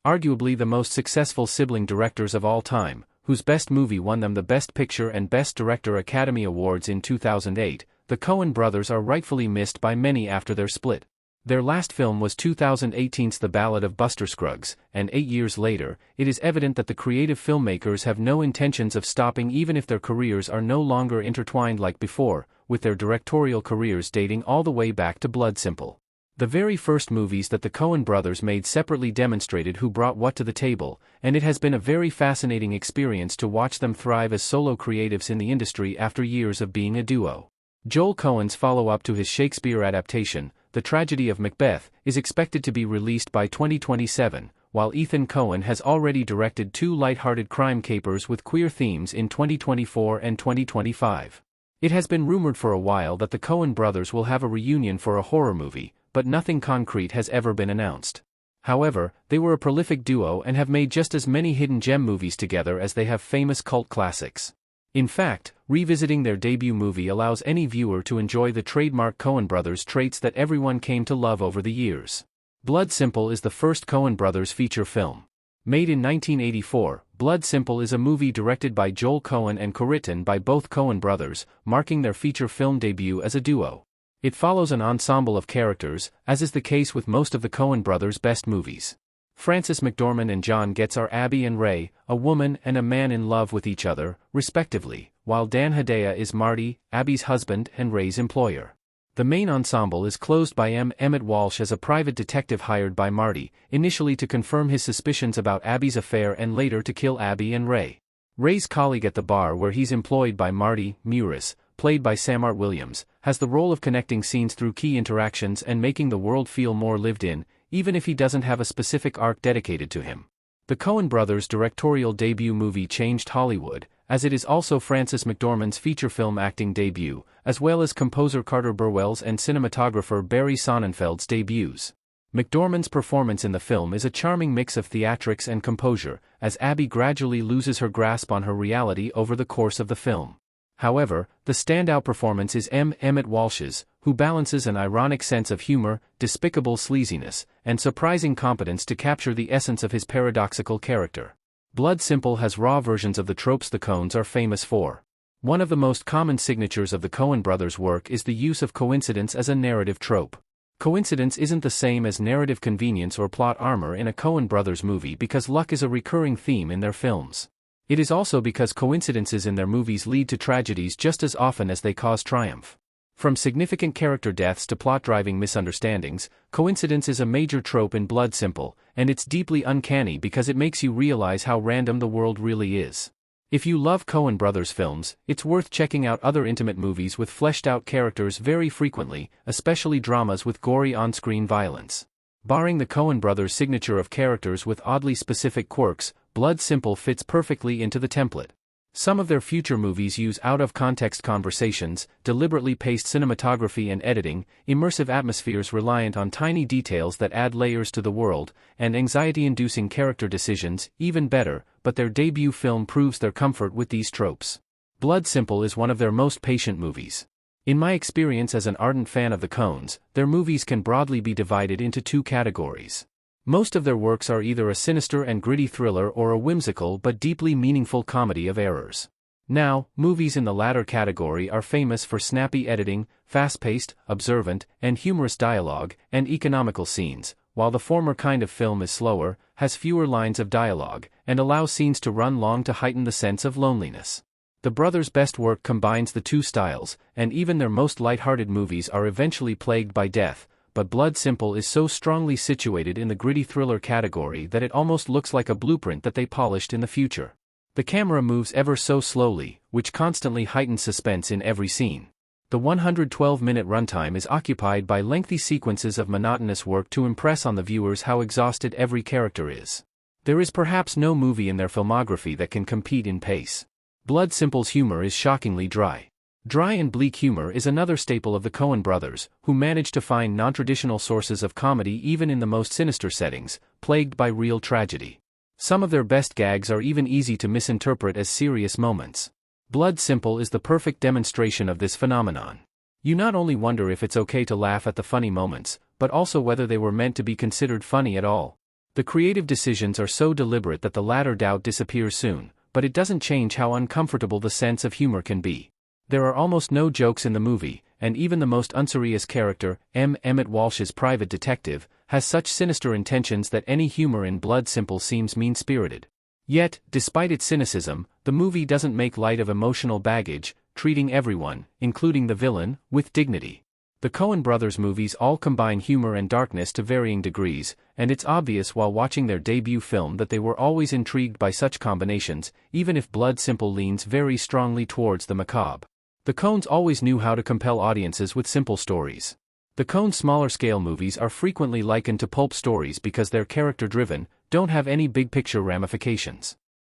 Arguably the most successful sibling directors of all time, whose best movie won them the Best Picture and Best Director Academy Awards in 2008, the Coen brothers are rightfully missed by many after their split. Their last film was 2018's The Ballad of Buster Scruggs, and 8 years later, it is evident that the creative filmmakers have no intentions of stopping even if their careers are no longer intertwined like before, with their directorial careers dating all the way back to Blood Simple. The very first movies that the Coen brothers made separately demonstrated who brought what to the table, and it has been a very fascinating experience to watch them thrive as solo creatives in the industry after years of being a duo. Joel Coen's follow-up to his Shakespeare adaptation, The Tragedy of Macbeth, is expected to be released by 2027, while Ethan Coen has already directed 2 light-hearted crime capers with queer themes in 2024 and 2025. It has been rumored for a while that the Coen brothers will have a reunion for a horror movie, but nothing concrete has ever been announced. However, they were a prolific duo and have made just as many hidden gem movies together as they have famous cult classics. In fact, revisiting their debut movie allows any viewer to enjoy the trademark Coen brothers traits that everyone came to love over the years. Blood Simple is the first Coen brothers feature film. Made in 1984, Blood Simple is a movie directed by Joel Coen and co-written by both Coen brothers, marking their feature film debut as a duo. It follows an ensemble of characters, as is the case with most of the Coen brothers' best movies. Frances McDormand and John Getz are Abby and Ray, a woman and a man in love with each other, respectively, while Dan Hedaya is Marty, Abby's husband and Ray's employer. The main ensemble is closed by Emmett Walsh as a private detective hired by Marty, initially to confirm his suspicions about Abby's affair and later to kill Abby and Ray. Ray's colleague at the bar where he's employed by Marty, Muris, played by Samart Williams, has the role of connecting scenes through key interactions and making the world feel more lived in, even if he doesn't have a specific arc dedicated to him. The Coen brothers' directorial debut movie changed Hollywood, as it is also Frances McDormand's feature film acting debut, as well as composer Carter Burwell's and cinematographer Barry Sonnenfeld's debuts. McDormand's performance in the film is a charming mix of theatrics and composure, as Abby gradually loses her grasp on her reality over the course of the film. However, the standout performance is Emmett Walsh's, who balances an ironic sense of humor, despicable sleaziness, and surprising competence to capture the essence of his paradoxical character. Blood Simple has raw versions of the tropes the Coens are famous for. One of the most common signatures of the Coen brothers' work is the use of coincidence as a narrative trope. Coincidence isn't the same as narrative convenience or plot armor in a Coen brothers movie because luck is a recurring theme in their films. It is also because coincidences in their movies lead to tragedies just as often as they cause triumph. From significant character deaths to plot-driving misunderstandings, coincidence is a major trope in Blood Simple, and it's deeply uncanny because it makes you realize how random the world really is. If you love Coen brothers films, it's worth checking out other intimate movies with fleshed-out characters very frequently, especially dramas with gory on-screen violence. Barring the Coen brothers' signature of characters with oddly specific quirks, Blood Simple fits perfectly into the template. Some of their future movies use out-of-context conversations, deliberately paced cinematography and editing, immersive atmospheres reliant on tiny details that add layers to the world, and anxiety-inducing character decisions, even better, but their debut film proves their comfort with these tropes. Blood Simple is one of their most patient movies. In my experience as an ardent fan of the Coens, their movies can broadly be divided into 2 categories. Most of their works are either a sinister and gritty thriller or a whimsical but deeply meaningful comedy of errors. Now, movies in the latter category are famous for snappy editing, fast-paced, observant, and humorous dialogue, and economical scenes, while the former kind of film is slower, has fewer lines of dialogue, and allows scenes to run long to heighten the sense of loneliness. The brothers' best work combines the 2 styles, and even their most light-hearted movies are eventually plagued by death, but Blood Simple is so strongly situated in the gritty thriller category that it almost looks like a blueprint that they polished in the future. The camera moves ever so slowly, which constantly heightens suspense in every scene. The 112-minute runtime is occupied by lengthy sequences of monotonous work to impress on the viewers how exhausted every character is. There is perhaps no movie in their filmography that can compete in pace. Blood Simple's humor is shockingly dry. Dry and bleak humor is another staple of the Coen brothers, who managed to find non-traditional sources of comedy even in the most sinister settings, plagued by real tragedy. Some of their best gags are even easy to misinterpret as serious moments. Blood Simple is the perfect demonstration of this phenomenon. You not only wonder if it's okay to laugh at the funny moments, but also whether they were meant to be considered funny at all. The creative decisions are so deliberate that the latter doubt disappears soon, but it doesn't change how uncomfortable the sense of humor can be. There are almost no jokes in the movie, and even the most unserious character, Emmett Walsh's private detective, has such sinister intentions that any humor in Blood Simple seems mean-spirited. Yet, despite its cynicism, the movie doesn't make light of emotional baggage, treating everyone, including the villain, with dignity. The Coen brothers' movies all combine humor and darkness to varying degrees, and it's obvious while watching their debut film that they were always intrigued by such combinations, even if Blood Simple leans very strongly towards the macabre. The Coens always knew how to compel audiences with simple stories. The Coen smaller-scale movies are frequently likened to pulp stories because they're character-driven, don't have any big-picture ramifications.